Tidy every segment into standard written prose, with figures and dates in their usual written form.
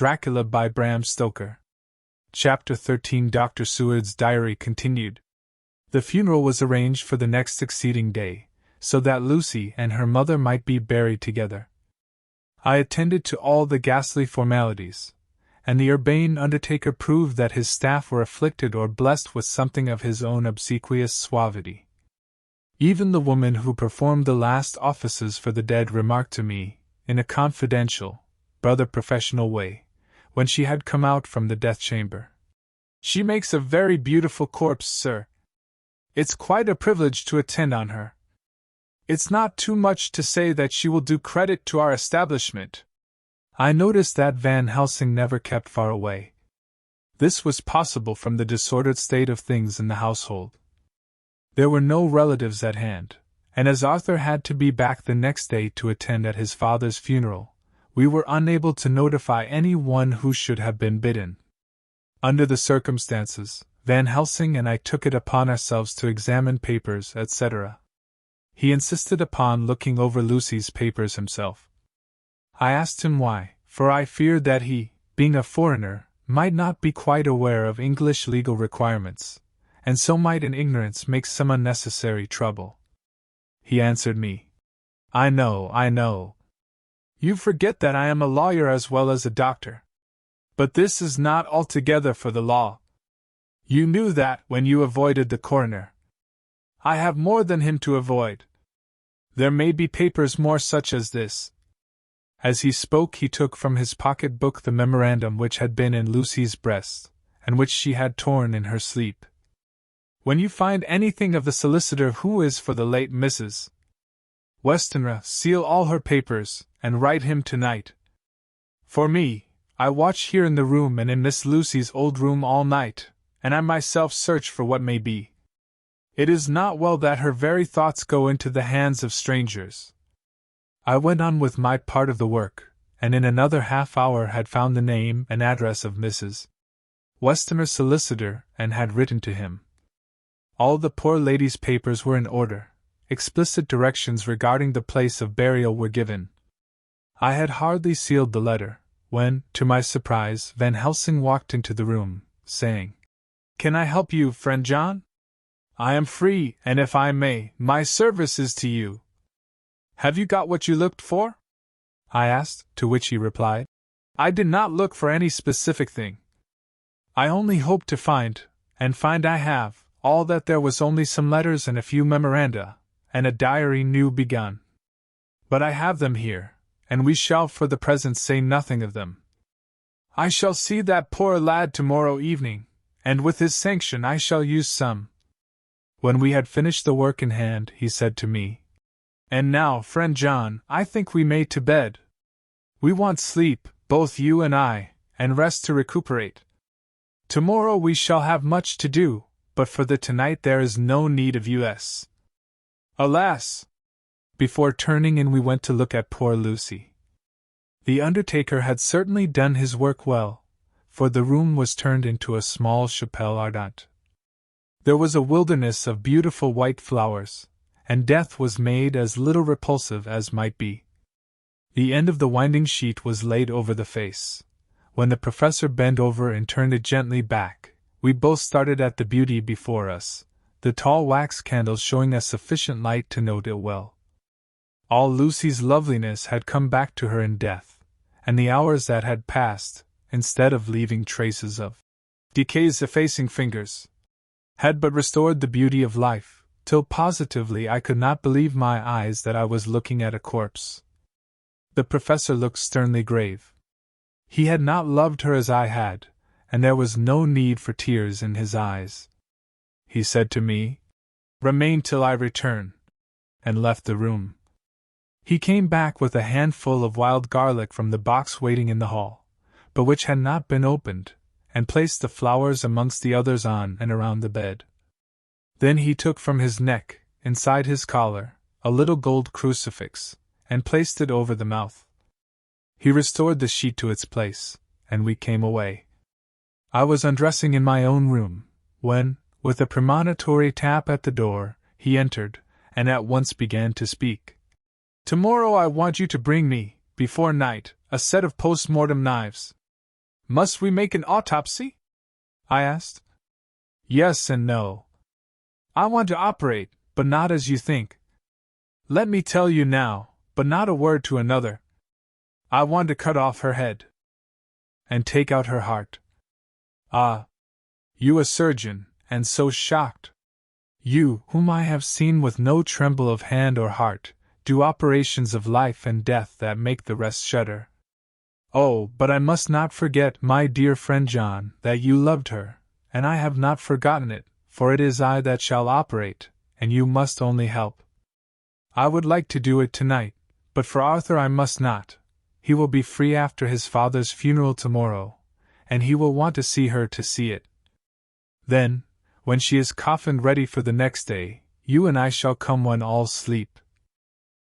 Dracula by Bram Stoker. Chapter 13. Dr. Seward's diary continued. The funeral was arranged for the next succeeding day, so that Lucy and her mother might be buried together. I attended to all the ghastly formalities, and the urbane undertaker proved that his staff were afflicted or blessed with something of his own obsequious suavity. Even the woman who performed the last offices for the dead remarked to me, in a confidential, brother professional way, when she had come out from the death chamber, "She makes a very beautiful corpse, sir. It's quite a privilege to attend on her. It's not too much to say that she will do credit to our establishment." I noticed that Van Helsing never kept far away. This was possible from the disordered state of things in the household. There were no relatives at hand, and as Arthur had to be back the next day to attend at his father's funeral, we were unable to notify any one who should have been bidden. Under the circumstances, Van Helsing and I took it upon ourselves to examine papers, etc. He insisted upon looking over Lucy's papers himself. I asked him why, for I feared that he, being a foreigner, might not be quite aware of English legal requirements, and so might in ignorance make some unnecessary trouble. He answered me, I know. You forget that I am a lawyer as well as a doctor. But this is not altogether for the law. You knew that when you avoided the coroner. I have more than him to avoid. There may be papers more such as this." As he spoke, he took from his pocket book the memorandum which had been in Lucy's breast, and which she had torn in her sleep. "When you find anything of the solicitor who is for the late Mrs. Westenra, seal all her papers, and write him tonight. For me, I watch here in the room and in Miss Lucy's old room all night, and I myself search for what may be. It is not well that her very thoughts go into the hands of strangers." I went on with my part of the work, and in another half-hour had found the name and address of Mrs. Westenra's solicitor, and had written to him. All the poor lady's papers were in order. Explicit directions regarding the place of burial were given. I had hardly sealed the letter, when, to my surprise, Van Helsing walked into the room, saying, "Can I help you, friend John? I am free, and if I may, my service is to you." "Have you got what you looked for?" I asked, to which he replied, "I did not look for any specific thing. I only hoped to find, and find I have, all that there was only some letters and a few memoranda, and a diary new begun. But I have them here, and we shall for the present say nothing of them. I shall see that poor lad tomorrow evening, and with his sanction I shall use some." When we had finished the work in hand, he said to me, "And now, friend John, I think we may to bed. We want sleep, both you and I, and rest to recuperate. Tomorrow we shall have much to do, but for the tonight there is no need of us. Alas!" Before turning in we went to look at poor Lucy. The undertaker had certainly done his work well, for the room was turned into a small chapelle ardente. There was a wilderness of beautiful white flowers, and death was made as little repulsive as might be. The end of the winding sheet was laid over the face. When the professor bent over and turned it gently back, we both started at the beauty before us, the tall wax candles showing us sufficient light to note it well. All Lucy's loveliness had come back to her in death, and the hours that had passed, instead of leaving traces of decay's effacing fingers, had but restored the beauty of life, till positively I could not believe my eyes that I was looking at a corpse. The professor looked sternly grave. He had not loved her as I had, and there was no need for tears in his eyes. He said to me, "Remain till I return," and left the room. He came back with a handful of wild garlic from the box waiting in the hall, but which had not been opened, and placed the flowers amongst the others on and around the bed. Then he took from his neck, inside his collar, a little gold crucifix, and placed it over the mouth. He restored the sheet to its place, and we came away. I was undressing in my own room, when, with a premonitory tap at the door, he entered, and at once began to speak. "Tomorrow I want you to bring me, before night, a set of post-mortem knives. Must we make an autopsy? I asked. Yes and no. I want to operate, but not as you think. Let me tell you now, but not a word to another. I want to cut off her head. And take out her heart. Ah! You a surgeon, and so shocked. You, whom I have seen with no tremble of hand or heart, do operations of life and death that make the rest shudder. Oh, but I must not forget, my dear friend John, that you loved her, and I have not forgotten it, for it is I that shall operate, and you must only help. I would like to do it tonight, but for Arthur I must not. He will be free after his father's funeral tomorrow, and he will want to see her to see it. Then, when she is coffined ready for the next day, you and I shall come when all's sleep.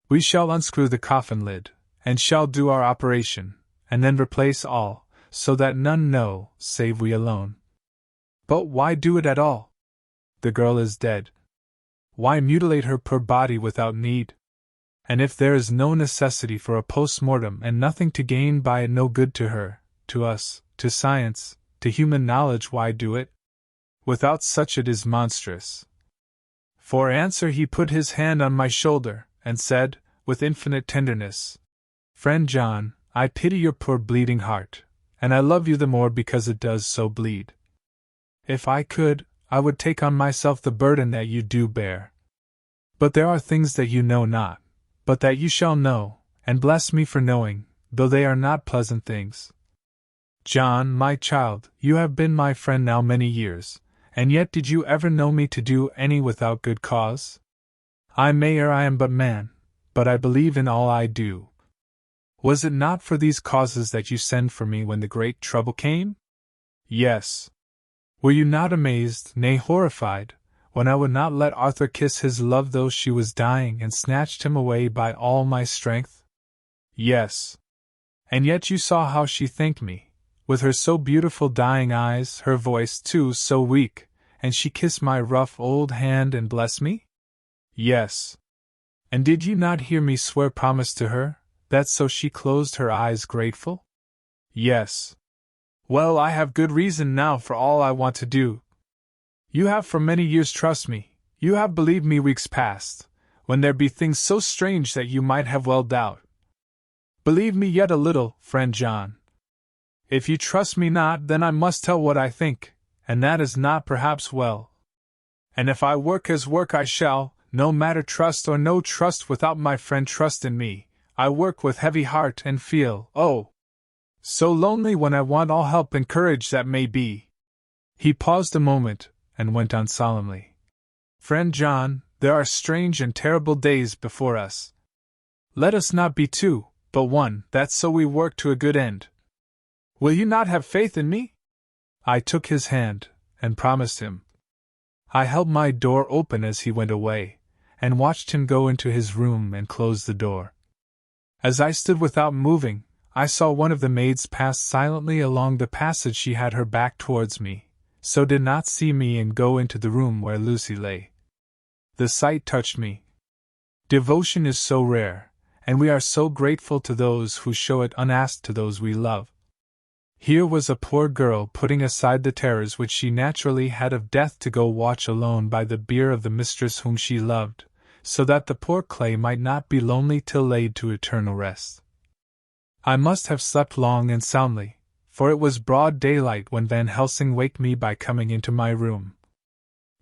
We shall unscrew the coffin lid, and shall do our operation, and then replace all, so that none know, save we alone. But why do it at all? The girl is dead. Why mutilate her poor body without need? And if there is no necessity for a post-mortem and nothing to gain by it, no good to her, to us, to science, to human knowledge, why do it? Without such it is monstrous. For answer he put his hand on my shoulder, and said, with infinite tenderness, Friend John, I pity your poor bleeding heart, and I love you the more because it does so bleed. If I could, I would take on myself the burden that you do bear. But there are things that you know not, but that you shall know, and bless me for knowing, though they are not pleasant things. John, my child, you have been my friend now many years, and yet did you ever know me to do any without good cause? I may err, I am but man, but I believe in all I do. Was it not for these causes that you sent for me when the great trouble came? Yes. Were you not amazed, nay horrified, when I would not let Arthur kiss his love though she was dying, and snatched him away by all my strength? Yes. And yet you saw how she thanked me, with her so beautiful dying eyes, her voice too so weak, and she kissed my rough old hand and blessed me? Yes. And did you not hear me swear promise to her, that so she closed her eyes grateful? Yes. Well, I have good reason now for all I want to do. You have for many years trust me, you have believed me weeks past, when there be things so strange that you might have well doubt. Believe me yet a little, friend John. If you trust me not, then I must tell what I think, and that is not perhaps well. And if I work as work I shall, no matter trust or no trust without my friend trust in me, I work with heavy heart and feel, oh, so lonely when I want all help and courage that may be. He paused a moment, and went on solemnly. Friend John, there are strange and terrible days before us. Let us not be two, but one, that so we work to a good end. Will you not have faith in me? I took his hand, and promised him. I held my door open as he went away, and watched him go into his room and close the door. As I stood without moving, I saw one of the maids pass silently along the passage. She had her back towards me, so did not see me, and go into the room where Lucy lay. The sight touched me. Devotion is so rare, and we are so grateful to those who show it unasked to those we love. Here was a poor girl putting aside the terrors which she naturally had of death to go watch alone by the bier of the mistress whom she loved, so that the poor clay might not be lonely till laid to eternal rest. I must have slept long and soundly, for it was broad daylight when Van Helsing waked me by coming into my room.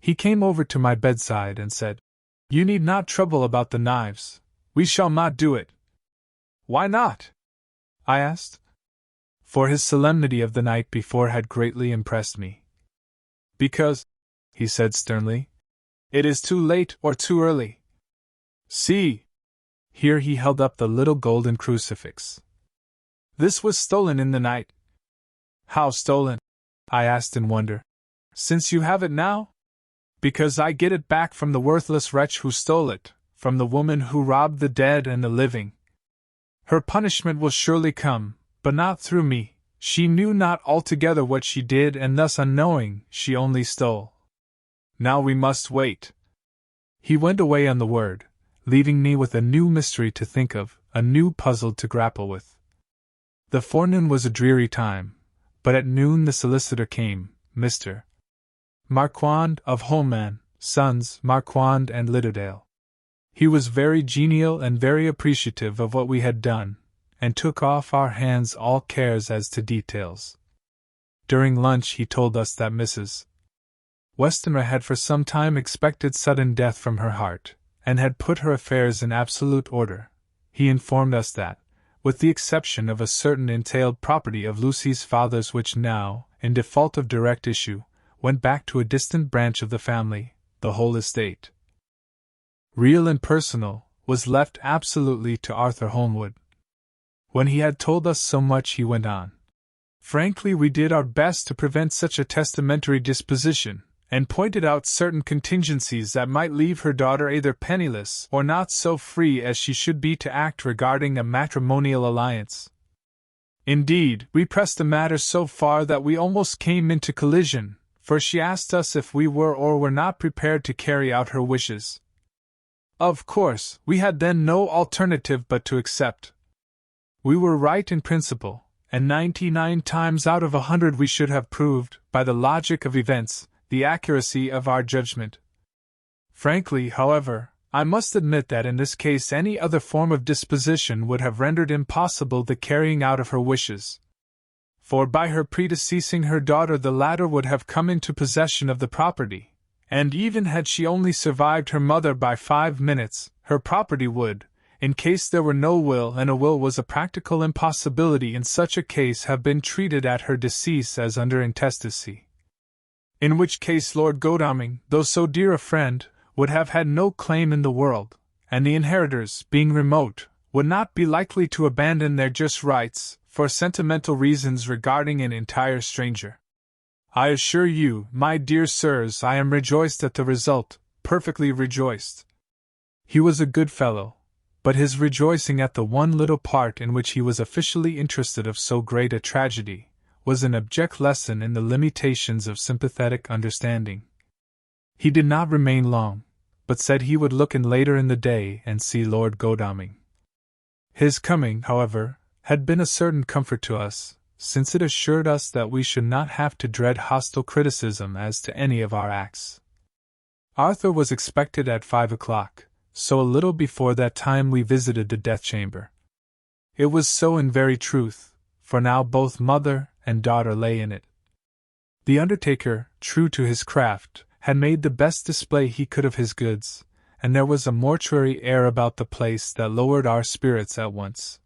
He came over to my bedside and said, "You need not trouble about the knives. We shall not do it." "Why not?" I asked. For his solemnity of the night before had greatly impressed me. "Because," he said sternly, "it is too late or too early. See!" Here he held up the little golden crucifix. "This was stolen in the night." "How stolen?" I asked in wonder. "Since you have it now?" "Because I get it back from the worthless wretch who stole it, from the woman who robbed the dead and the living. Her punishment will surely come, but not through me. She knew not altogether what she did, and thus unknowing, she only stole. Now we must wait." He went away on the word, leaving me with a new mystery to think of, a new puzzle to grapple with. The forenoon was a dreary time, but at noon the solicitor came, Mr. Marquand of Holman, Sons, Marquand and Littledale. He was very genial and very appreciative of what we had done, and took off our hands all cares as to details. During lunch he told us that Mrs. Westenra had for some time expected sudden death from her heart, and had put her affairs in absolute order. He informed us that, with the exception of a certain entailed property of Lucy's father's which now, in default of direct issue, went back to a distant branch of the family, the whole estate, real and personal, was left absolutely to Arthur Holmwood. When he had told us so much he went on. Frankly, we did our best to prevent such a testamentary disposition, and pointed out certain contingencies that might leave her daughter either penniless or not so free as she should be to act regarding a matrimonial alliance. Indeed, we pressed the matter so far that we almost came into collision, for she asked us if we were or were not prepared to carry out her wishes. Of course, we had then no alternative but to accept. We were right in principle, and 99 times out of 100 we should have proved, by the logic of events, the accuracy of our judgment. Frankly, however, I must admit that in this case any other form of disposition would have rendered impossible the carrying out of her wishes. For by her predeceasing her daughter the latter would have come into possession of the property, and even had she only survived her mother by 5 minutes, her property would, in case there were no will, and a will was a practical impossibility in such a case, have been treated at her decease as under intestacy. In which case Lord Godalming, though so dear a friend, would have had no claim in the world, and the inheritors, being remote, would not be likely to abandon their just rights, for sentimental reasons regarding an entire stranger. I assure you, my dear sirs, I am rejoiced at the result, perfectly rejoiced. He was a good fellow, but his rejoicing at the one little part in which he was officially interested of so great a tragedy was an abject lesson in the limitations of sympathetic understanding. He did not remain long, but said he would look in later in the day and see Lord Godalming. His coming, however, had been a certain comfort to us, since it assured us that we should not have to dread hostile criticism as to any of our acts. Arthur was expected at 5 o'clock, so a little before that time we visited the death chamber. It was so in very truth, for now both mother and daughter lay in it. The undertaker, true to his craft, had made the best display he could of his goods, and there was a mortuary air about the place that lowered our spirits at once.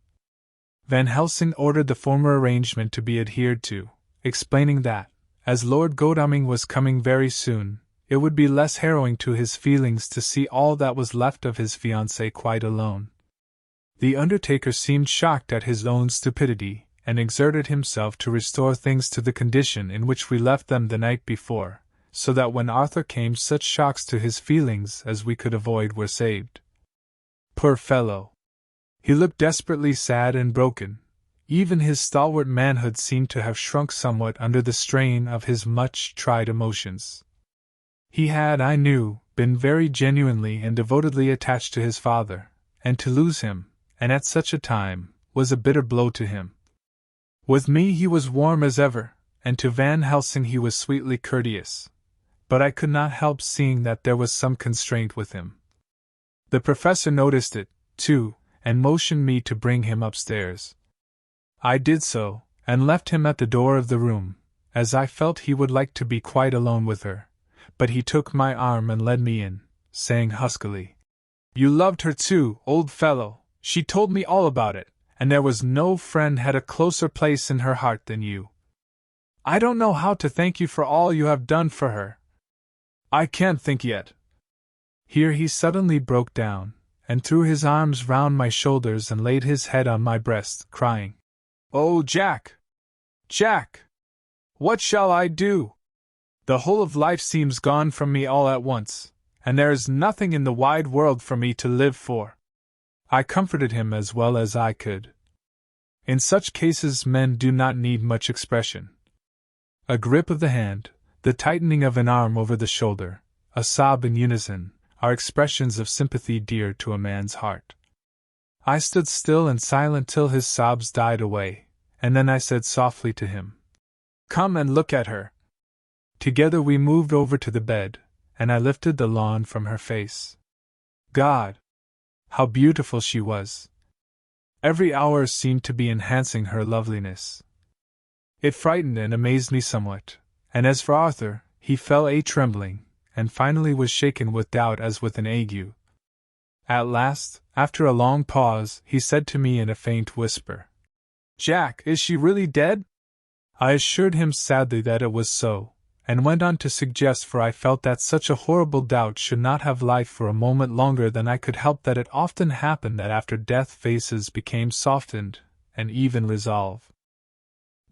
Van Helsing ordered the former arrangement to be adhered to, explaining that, as Lord Godalming was coming very soon, it would be less harrowing to his feelings to see all that was left of his fiancée quite alone. The undertaker seemed shocked at his own stupidity, and exerted himself to restore things to the condition in which we left them the night before, so that when Arthur came such shocks to his feelings as we could avoid were saved. Poor fellow! He looked desperately sad and broken. Even his stalwart manhood seemed to have shrunk somewhat under the strain of his much-tried emotions. He had, I knew, been very genuinely and devotedly attached to his father, and to lose him, and at such a time, was a bitter blow to him. With me he was warm as ever, and to Van Helsing he was sweetly courteous, but I could not help seeing that there was some constraint with him. The professor noticed it, too, and motioned me to bring him upstairs. I did so, and left him at the door of the room, as I felt he would like to be quite alone with her, but he took my arm and led me in, saying huskily, "You loved her too, old fellow, she told me all about it, and there was no friend had a closer place in her heart than you. I don't know how to thank you for all you have done for her. I can't think yet." Here he suddenly broke down, and threw his arms round my shoulders and laid his head on my breast, crying, "Oh, Jack! Jack! What shall I do? The whole of life seems gone from me all at once, and there is nothing in the wide world for me to live for." I comforted him as well as I could. In such cases men do not need much expression. A grip of the hand, the tightening of an arm over the shoulder, a sob in unison, are expressions of sympathy dear to a man's heart. I stood still and silent till his sobs died away, and then I said softly to him, Come and look at her." Together we moved over to the bed, and I lifted the lawn from her face. God! How beautiful she was! Every hour seemed to be enhancing her loveliness. It frightened and amazed me somewhat, and as for Arthur, he fell a trembling, and finally was shaken with doubt as with an ague. At last, after a long pause, he said to me in a faint whisper, "Jack, is she really dead?" I assured him sadly that it was so, and went on to suggest, for I felt that such a horrible doubt should not have life for a moment longer than I could help, that it often happened that after death faces became softened, and even resolve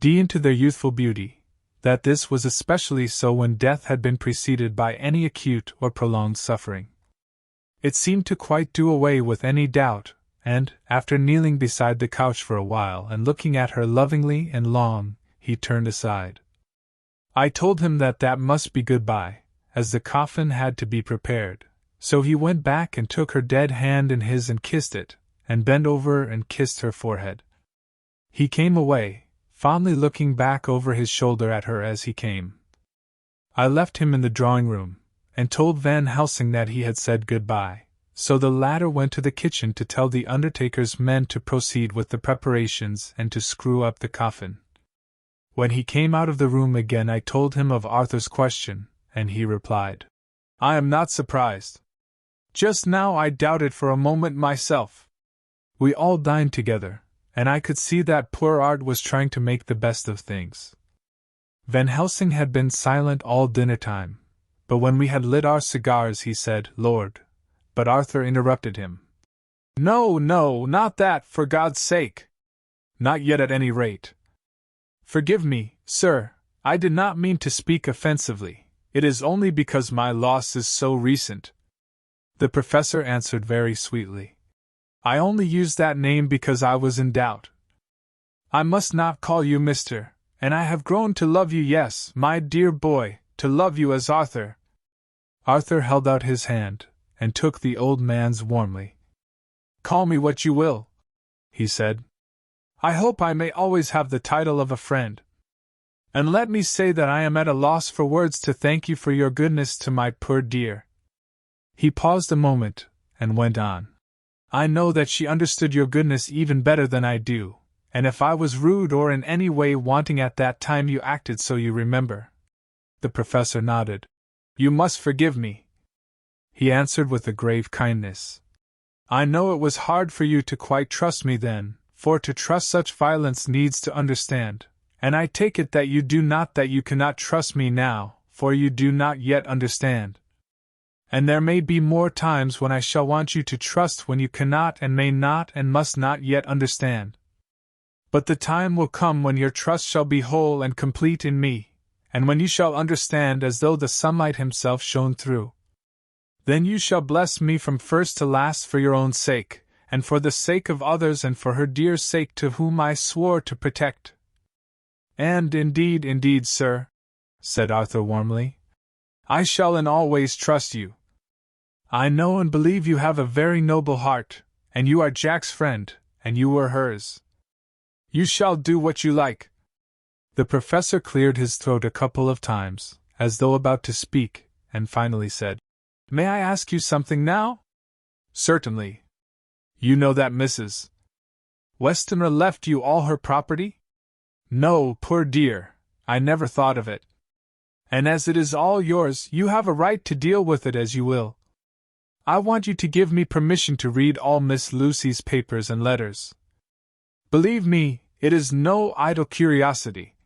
into their youthful beauty, that this was especially so when death had been preceded by any acute or prolonged suffering. It seemed to quite do away with any doubt, and, after kneeling beside the couch for a while and looking at her lovingly and long, he turned aside. I told him that must be goodbye, as the coffin had to be prepared, so he went back and took her dead hand in his and kissed it, and bent over and kissed her forehead. He came away, fondly looking back over his shoulder at her as he came. I left him in the drawing-room, and told Van Helsing that he had said goodbye, so the latter went to the kitchen to tell the undertaker's men to proceed with the preparations and to screw up the coffin. When he came out of the room again, I told him of Arthur's question, and he replied, "I am not surprised. Just now I doubted for a moment myself." We all dined together, and I could see that poor Art was trying to make the best of things. Van Helsing had been silent all dinner time, but when we had lit our cigars he said, "Lord," but Arthur interrupted him. "No, no, not that, for God's sake! Not yet at any rate. Forgive me, sir, I did not mean to speak offensively, it is only because my loss is so recent." The professor answered very sweetly, "I only used that name because I was in doubt. I must not call you Mr., and I have grown to love you, yes, my dear boy, to love you as Arthur." Arthur held out his hand, and took the old man's warmly. "Call me what you will," he said. "I hope I may always have the title of a friend. And let me say that I am at a loss for words to thank you for your goodness to my poor dear." He paused a moment, and went on. "I know that she understood your goodness even better than I do, and if I was rude or in any way wanting at that time you acted so, you remember." The professor nodded. "You must forgive me," he answered with a grave kindness. "I know it was hard for you to quite trust me then, for to trust such violence needs to understand, and I take it that you cannot trust me now, for you do not yet understand. And there may be more times when I shall want you to trust when you cannot and may not and must not yet understand. But the time will come when your trust shall be whole and complete in me, and when you shall understand as though the sunlight himself shone through. Then you shall bless me from first to last for your own sake, and for the sake of others and for her dear sake to whom I swore to protect." "And indeed, sir," said Arthur warmly, "I shall in all ways trust you. I know and believe you have a very noble heart, and you are Jack's friend, and you were hers. You shall do what you like." The professor cleared his throat a couple of times, as though about to speak, and finally said, "May I ask you something now?" "Certainly. You know that Mrs. Westenra left you all her property?" "No, poor dear, I never thought of it." "And as it is all yours, you have a right to deal with it as you will. I want you to give me permission to read all Miss Lucy's papers and letters. Believe me, it is no idle curiosity.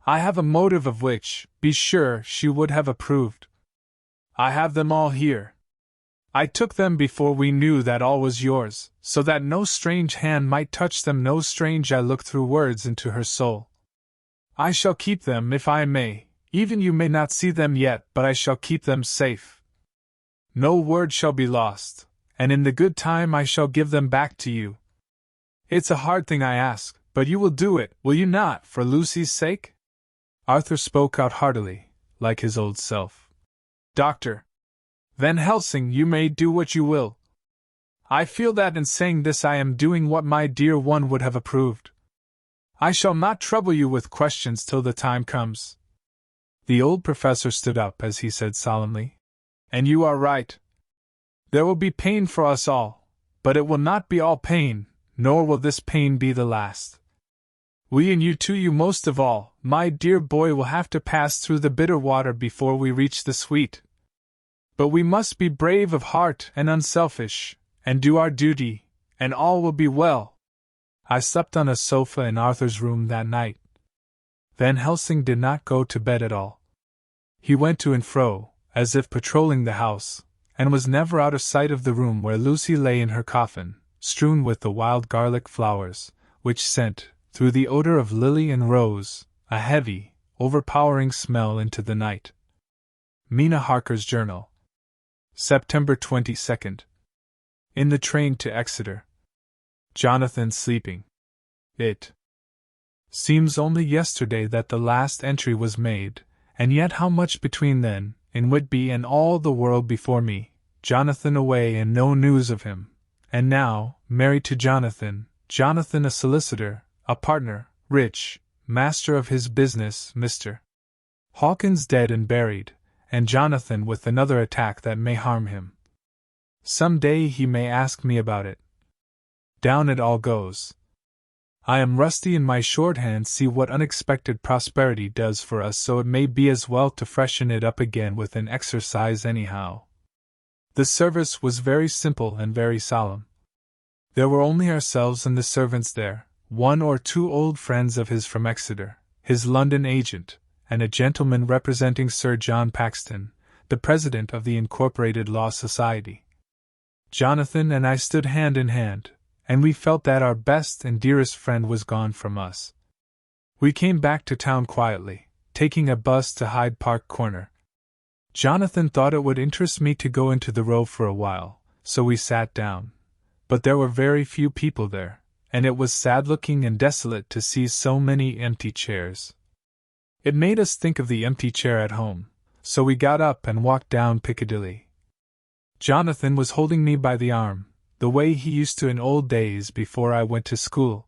I have a motive of which, be sure, she would have approved. I have them all here. I took them before we knew that all was yours, so that no strange hand might touch them, no strange eye look through words into her soul. I shall keep them if I may. Even you may not see them yet, but I shall keep them safe. No word shall be lost, and in the good time I shall give them back to you. It's a hard thing I ask, but you will do it, will you not, for Lucy's sake?" Arthur spoke out heartily, like his old self. "Dr. Van Helsing, you may do what you will. I feel that in saying this I am doing what my dear one would have approved. I shall not trouble you with questions till the time comes. The old professor stood up as he said solemnly, And you are right. There will be pain for us all, but it will not be all pain, nor will this pain be the last. We and you too, you most of all, my dear boy, will have to pass through the bitter water before we reach the sweet. But we must be brave of heart and unselfish, and do our duty, and all will be well. I slept on a sofa in Arthur's room that night. Van Helsing did not go to bed at all. He went to and fro, as if patrolling the house, and was never out of sight of the room where Lucy lay in her coffin, strewn with the wild garlic flowers, which sent, through the odor of lily and rose, a heavy, overpowering smell into the night. Mina Harker's Journal. September 22nd. In the train to Exeter. Jonathan sleeping. It seems only yesterday that the last entry was made, and yet how much between then, in Whitby and all the world before me, Jonathan away and no news of him, and now, married to Jonathan, Jonathan a solicitor, a partner, rich, master of his business, Mr. Hawkins dead and buried, and Jonathan with another attack that may harm him. Some day he may ask me about it. Down it all goes. I am rusty in my shorthand. See what unexpected prosperity does for us, so it may be as well to freshen it up again with an exercise anyhow. The service was very simple and very solemn. There were only ourselves and the servants there, one or two old friends of his from Exeter, his London agent, and a gentleman representing Sir John Paxton, the president of the Incorporated Law Society. Jonathan and I stood hand in hand, and we felt that our best and dearest friend was gone from us. We came back to town quietly, taking a bus to Hyde Park Corner. Jonathan thought it would interest me to go into the Row for a while, so we sat down. But there were very few people there, and it was sad-looking and desolate to see so many empty chairs. It made us think of the empty chair at home, so we got up and walked down Piccadilly. Jonathan was holding me by the arm, the way he used to in old days before I went to school.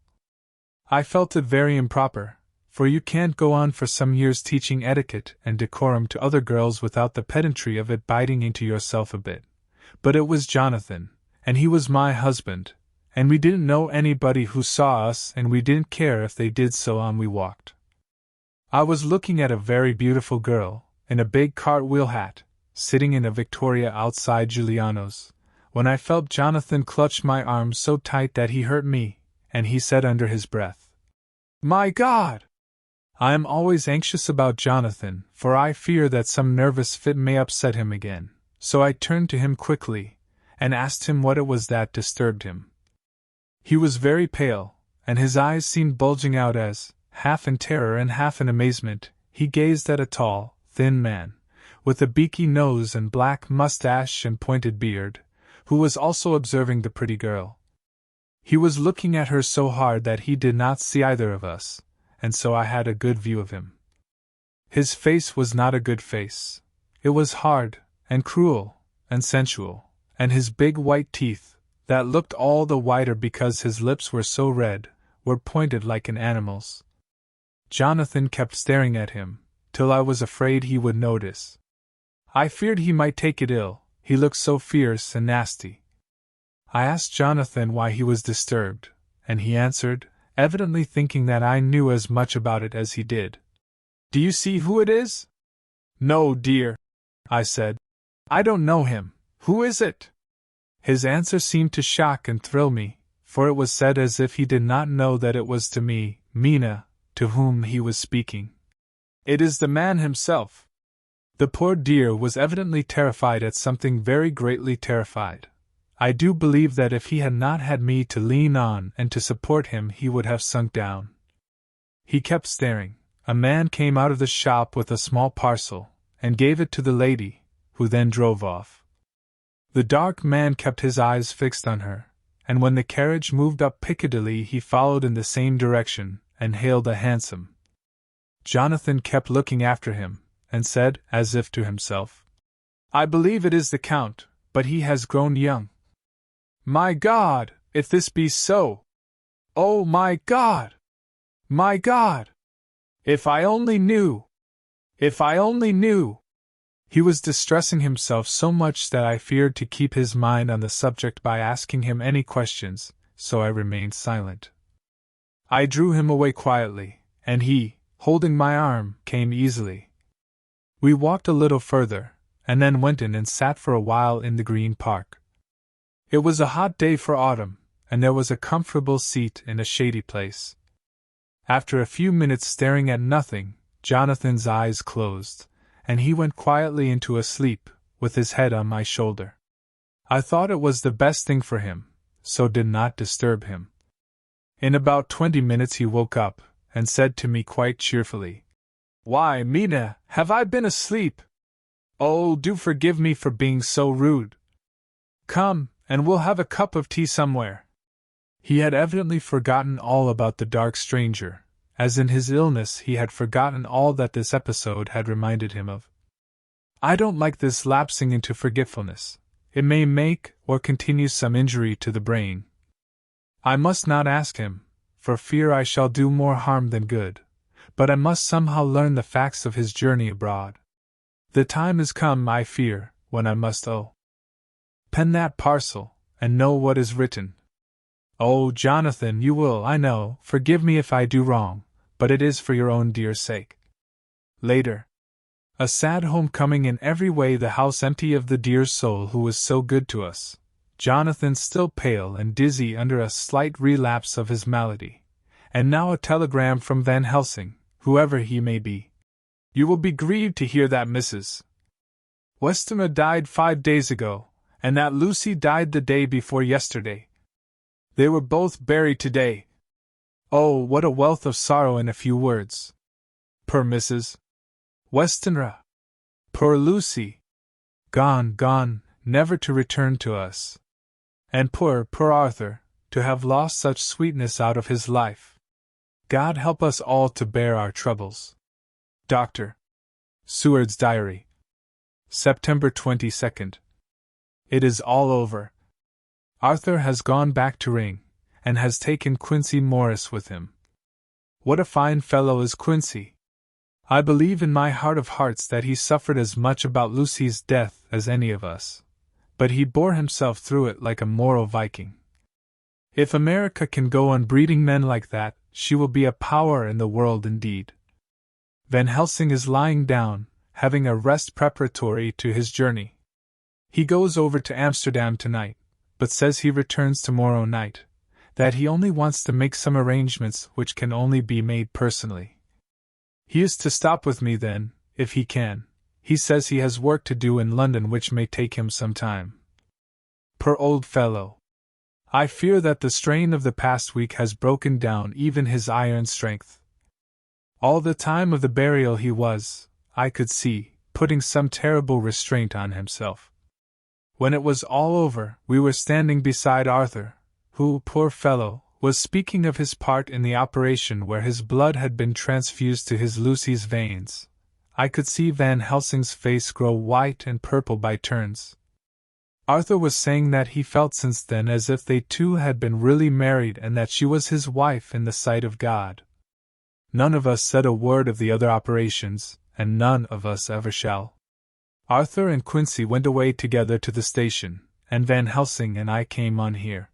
I felt it very improper, for you can't go on for some years teaching etiquette and decorum to other girls without the pedantry of it biting into yourself a bit. But it was Jonathan, and he was my husband, and we didn't know anybody who saw us, and we didn't care if they did, so on we walked. I was looking at a very beautiful girl, in a big cartwheel hat, sitting in a Victoria outside Giuliano's, when I felt Jonathan clutch my arm so tight that he hurt me, and he said under his breath, "My God!" I am always anxious about Jonathan, for I fear that some nervous fit may upset him again, so I turned to him quickly, and asked him what it was that disturbed him. He was very pale, and his eyes seemed bulging out as, half in terror and half in amazement, he gazed at a tall, thin man, with a beaky nose and black mustache and pointed beard, who was also observing the pretty girl. He was looking at her so hard that he did not see either of us, and so I had a good view of him. His face was not a good face. It was hard, and cruel, and sensual, and his big white teeth, that looked all the whiter because his lips were so red, were pointed like an animal's. Jonathan kept staring at him, till I was afraid he would notice. I feared he might take it ill, he looked so fierce and nasty. I asked Jonathan why he was disturbed, and he answered, evidently thinking that I knew as much about it as he did. "Do you see who it is?" "No, dear," I said. "I don't know him. Who is it?" His answer seemed to shock and thrill me, for it was said as if he did not know that it was to me, Mina, to whom he was speaking. "It is the man himself." The poor dear was evidently terrified at something, very greatly terrified. I do believe that if he had not had me to lean on and to support him he would have sunk down. He kept staring. A man came out of the shop with a small parcel, and gave it to the lady, who then drove off. The dark man kept his eyes fixed on her, and when the carriage moved up Piccadilly he followed in the same direction, and hailed a hansom. Jonathan kept looking after him, and said, as if to himself, "I believe it is the Count, but he has grown young. My God, if this be so! Oh, my God!" My God! If I only knew! If I only knew! He was distressing himself so much that I feared to keep his mind on the subject by asking him any questions, so I remained silent. I drew him away quietly, and he, holding my arm, came easily. We walked a little further, and then went in and sat for a while in the green park. It was a hot day for autumn, and there was a comfortable seat in a shady place. After a few minutes staring at nothing, Jonathan's eyes closed, and he went quietly into a sleep, with his head on my shoulder. I thought it was the best thing for him, so did not disturb him. In about 20 minutes he woke up, and said to me quite cheerfully, "Why, Mina, have I been asleep? Oh, do forgive me for being so rude. Come, and we'll have a cup of tea somewhere." He had evidently forgotten all about the dark stranger, as in his illness he had forgotten all that this episode had reminded him of. I don't like this lapsing into forgetfulness. It may make or continue some injury to the brain. I must not ask him, for fear I shall do more harm than good, but I must somehow learn the facts of his journey abroad. The time is come, I fear, when I must pen that parcel, and know what is written. Oh, Jonathan, you will, I know, forgive me if I do wrong, but it is for your own dear sake. Later. A sad homecoming in every way, the house empty of the dear soul who was so good to us. Jonathan still pale and dizzy under a slight relapse of his malady. And now a telegram from Van Helsing, whoever he may be. You will be grieved to hear that Mrs. Westenra died 5 days ago, and that Lucy died the day before yesterday. They were both buried today. Oh, what a wealth of sorrow in a few words. Poor Mrs. Westenra. Poor Lucy. Gone, gone, never to return to us. And poor Arthur, to have lost such sweetness out of his life. God help us all to bear our troubles. Dr. Seward's Diary. September 22nd. It is all over. Arthur has gone back to Ring, and has taken Quincy Morris with him. What a fine fellow is Quincy! I believe in my heart of hearts that he suffered as much about Lucy's death as any of us, but he bore himself through it like a moral Viking. If America can go on breeding men like that, she will be a power in the world indeed. Van Helsing is lying down, having a rest preparatory to his journey. He goes over to Amsterdam tonight, but says he returns tomorrow night, that he only wants to make some arrangements which can only be made personally. He is to stop with me then, if he can. He says he has work to do in London which may take him some time. Poor old fellow! I fear that the strain of the past week has broken down even his iron strength. All the time of the burial he was, I could see, putting some terrible restraint on himself. When it was all over, we were standing beside Arthur, who, poor fellow, was speaking of his part in the operation where his blood had been transfused to his Lucy's veins. I could see Van Helsing's face grow white and purple by turns. Arthur was saying that he felt since then as if they two had been really married and that she was his wife in the sight of God. None of us said a word of the other operations, and none of us ever shall. Arthur and Quincy went away together to the station, and Van Helsing and I came on here.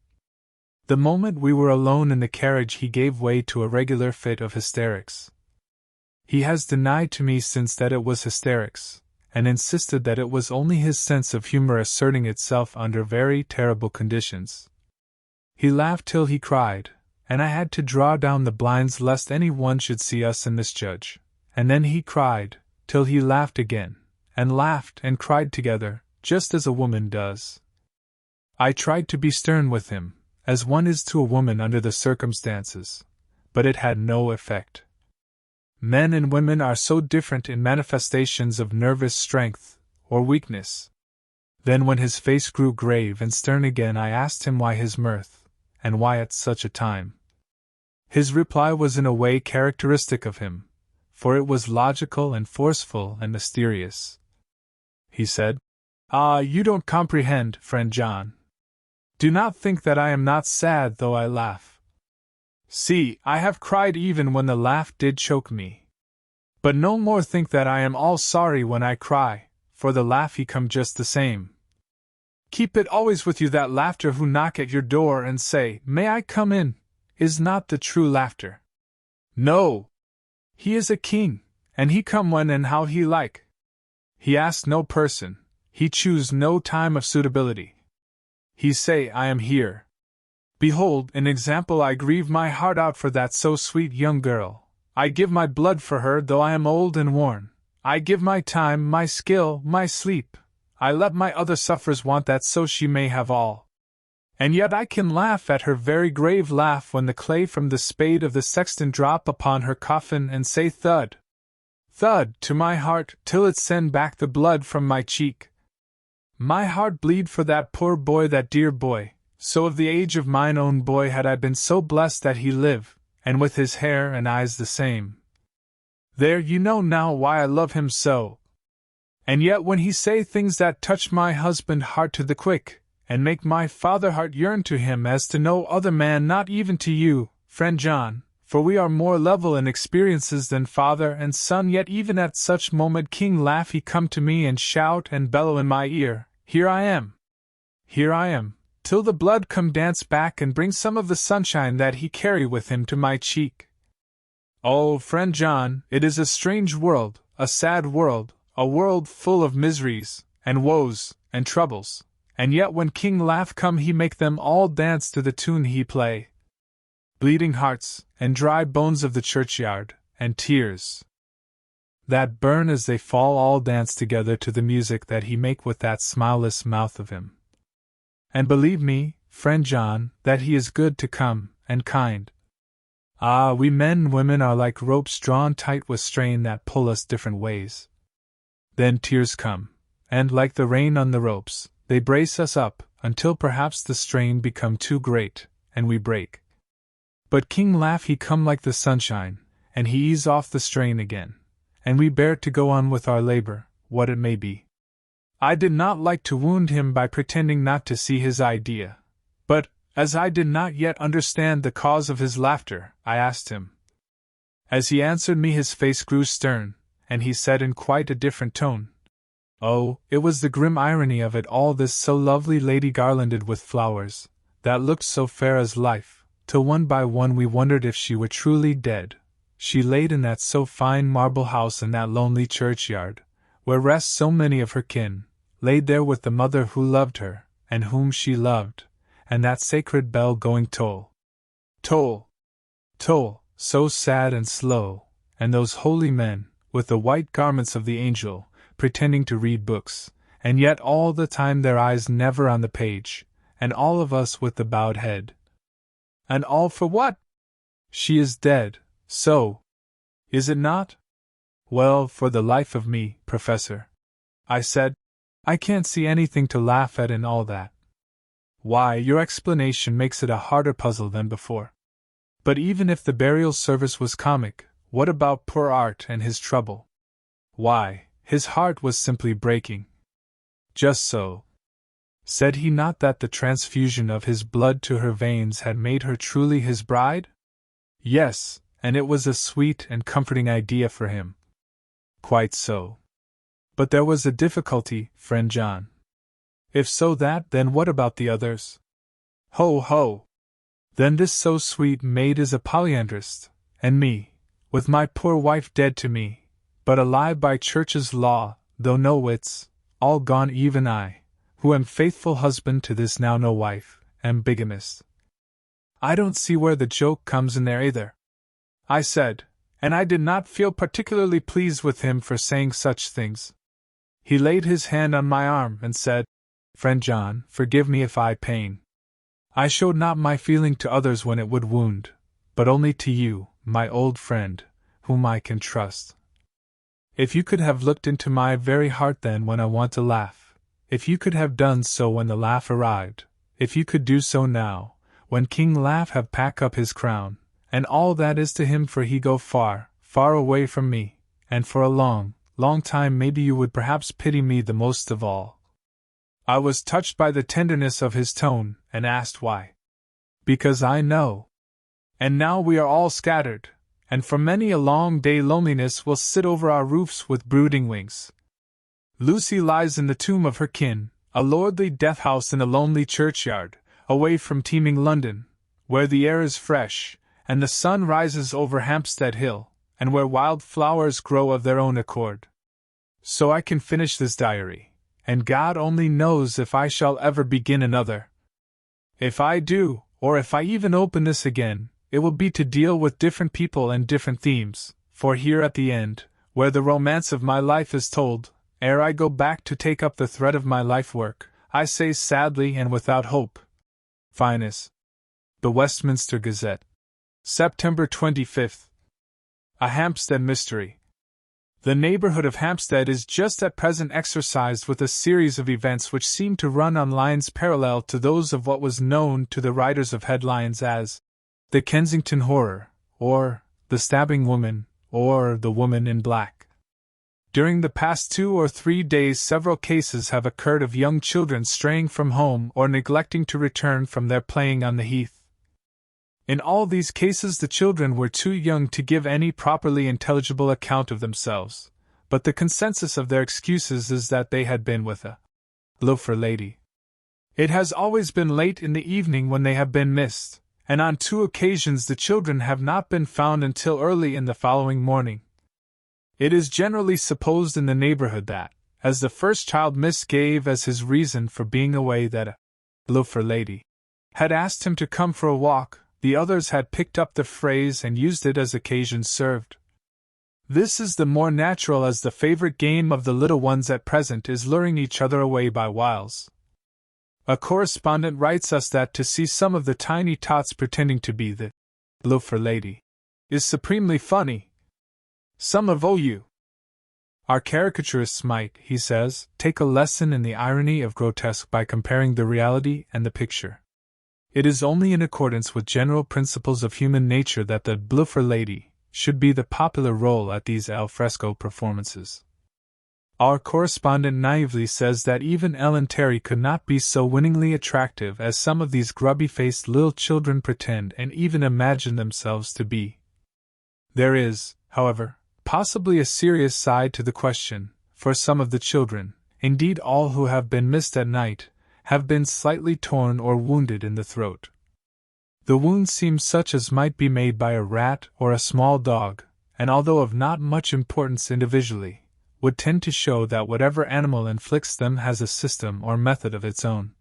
The moment we were alone in the carriage he gave way to a regular fit of hysterics. He has denied to me since that it was hysterics, and insisted that it was only his sense of humor asserting itself under very terrible conditions. He laughed till he cried, and I had to draw down the blinds lest any one should see us and misjudge, and then he cried, till he laughed again, and laughed and cried together, just as a woman does. I tried to be stern with him, as one is to a woman under the circumstances, but it had no effect. Men and women are so different in manifestations of nervous strength or weakness. Then when his face grew grave and stern again I asked him why his mirth, and why at such a time. His reply was in a way characteristic of him, for it was logical and forceful and mysterious. He said, "Ah, you don't comprehend, friend John. Do not think that I am not sad though I laugh. See, I have cried even when the laugh did choke me. But no more think that I am all sorry when I cry, for the laugh he come just the same. Keep it always with you that laughter who knock at your door and say, "May I come in?" is not the true laughter. No! He is a king, and he come when and how he like. He ask no person, he choose no time of suitability. He say, "I am here." Behold, an example. I grieve my heart out for that so sweet young girl. I give my blood for her though I am old and worn. I give my time, my skill, my sleep. I let my other sufferers want that so she may have all. And yet I can laugh at her very grave laugh when the clay from the spade of the sexton drop upon her coffin and say thud, thud to my heart till it send back the blood from my cheek. My heart bleed for that poor boy, that dear boy. So of the age of mine own boy had I been so blessed that he live, and with his hair and eyes the same. There you know now why I love him so. And yet when he say things that touch my husband heart to the quick, and make my father heart yearn to him as to no other man, not even to you, friend John, for we are more level in experiences than father and son, yet even at such moment King laugh he come to me and shout and bellow in my ear, "Here I am! Here I am!" till the blood come dance back and bring some of the sunshine that he carry with him to my cheek. Oh, friend John, it is a strange world, a sad world, a world full of miseries, and woes, and troubles, and yet when King laugh come he make them all dance to the tune he play. Bleeding hearts, and dry bones of the churchyard, and tears that burn as they fall all dance together to the music that he make with that smileless mouth of him. And believe me, friend John, that he is good to come, and kind. Ah, we men and women are like ropes drawn tight with strain that pull us different ways. Then tears come, and like the rain on the ropes, they brace us up, until perhaps the strain become too great, and we break. But King laugh he come like the sunshine, and he ease off the strain again, and we bear to go on with our labor, what it may be. I did not like to wound him by pretending not to see his idea, but, as I did not yet understand the cause of his laughter, I asked him. As he answered me his face grew stern, and he said in quite a different tone, "Oh, it was the grim irony of it all, this so lovely lady garlanded with flowers, that looked so fair as life, till one by one we wondered if she were truly dead. She laid in that so fine marble house in that lonely churchyard, where rest so many of her kin, laid there with the mother who loved her, and whom she loved, and that sacred bell going toll, toll, toll, so sad and slow, and those holy men, with the white garments of the angel, pretending to read books, and yet all the time their eyes never on the page, and all of us with the bowed head. And all for what? She is dead, so. Is it not? Well, for the life of me, Professor, I said, I can't see anything to laugh at in all that. Why, your explanation makes it a harder puzzle than before. But even if the burial service was comic, what about poor Art and his trouble? Why, his heart was simply breaking. Just so. Said he not that the transfusion of his blood to her veins had made her truly his bride? Yes, and it was a sweet and comforting idea for him. Quite so. But there was a difficulty, friend John. If so then what about the others? Ho ho! Then this so sweet maid is a polyandrist, and me, with my poor wife dead to me, but alive by church's law, though no wits, all gone even I, who am faithful husband to this now no wife, am bigamist. I don't see where the joke comes in there either, I said, and I did not feel particularly pleased with him for saying such things. He laid his hand on my arm and said, Friend John, forgive me if I pain. I showed not my feeling to others when it would wound, but only to you, my old friend, whom I can trust. If you could have looked into my very heart then when I want to laugh, if you could have done so when the laugh arrived, if you could do so now, when King Laugh have pack up his crown, and all that is to him, for he go far, far away from me, and for a long, long time maybe you would perhaps pity me the most of all. I was touched by the tenderness of his tone, and asked why. Because I know. And now we are all scattered, and for many a long day loneliness will sit over our roofs with brooding wings. Lucy lies in the tomb of her kin, a lordly death house in a lonely churchyard, away from teeming London, where the air is fresh, and the sun rises over Hampstead Hill, and where wild flowers grow of their own accord. So I can finish this diary, and God only knows if I shall ever begin another. If I do, or if I even open this again, it will be to deal with different people and different themes, for here at the end, where the romance of my life is told, ere I go back to take up the thread of my life work, I say sadly and without hope. Finis. The Westminster Gazette. September 25th. A Hampstead Mystery. The neighborhood of Hampstead is just at present exercised with a series of events which seem to run on lines parallel to those of what was known to the writers of headlines as the Kensington Horror, or the Stabbing Woman, or the Woman in Black. During the past 2 or 3 days several cases have occurred of young children straying from home or neglecting to return from their playing on the heath. In all these cases the children were too young to give any properly intelligible account of themselves, but the consensus of their excuses is that they had been with a loafer lady. It has always been late in the evening when they have been missed, and on 2 occasions the children have not been found until early in the following morning. It is generally supposed in the neighborhood that, as the first child missed gave as his reason for being away that a loafer lady had asked him to come for a walk, the others had picked up the phrase and used it as occasion served. This is the more natural as the favorite game of the little ones at present is luring each other away by wiles. A correspondent writes us that to see some of the tiny tots pretending to be the loafer lady is supremely funny. Some of OU. Our caricaturists might, he says, take a lesson in the irony of grotesque by comparing the reality and the picture. It is only in accordance with general principles of human nature that the loafer lady should be the popular role at these al fresco performances. Our correspondent naively says that even Ellen Terry could not be so winningly attractive as some of these grubby-faced little children pretend and even imagine themselves to be. There is, however, possibly a serious side to the question, for some of the children, indeed all who have been missed at night, have been slightly torn or wounded in the throat. The wound seems such as might be made by a rat or a small dog, and although of not much importance individually, would tend to show that whatever animal inflicts them has a system or method of its own.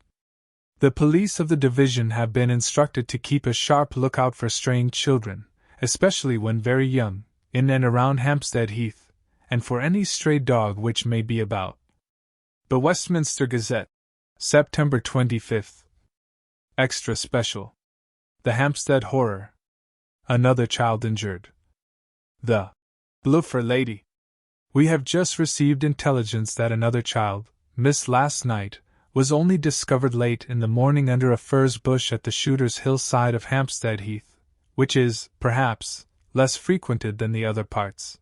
The police of the division have been instructed to keep a sharp lookout for straying children, especially when very young, in and around Hampstead Heath, and for any stray dog which may be about. The Westminster Gazette. September 25th. Extra Special. The Hampstead Horror. Another child injured. The loafer lady. We have just received intelligence that another child, missed last night, was only discovered late in the morning under a furze bush at the Shooter's Hill side of Hampstead Heath, which is, perhaps, less frequented than the other parts.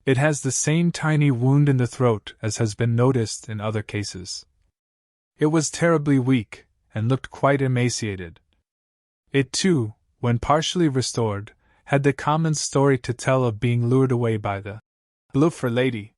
It has the same tiny wound in the throat as has been noticed in other cases. It was terribly weak, and looked quite emaciated. It too, when partially restored, had the common story to tell of being lured away by the loafer lady.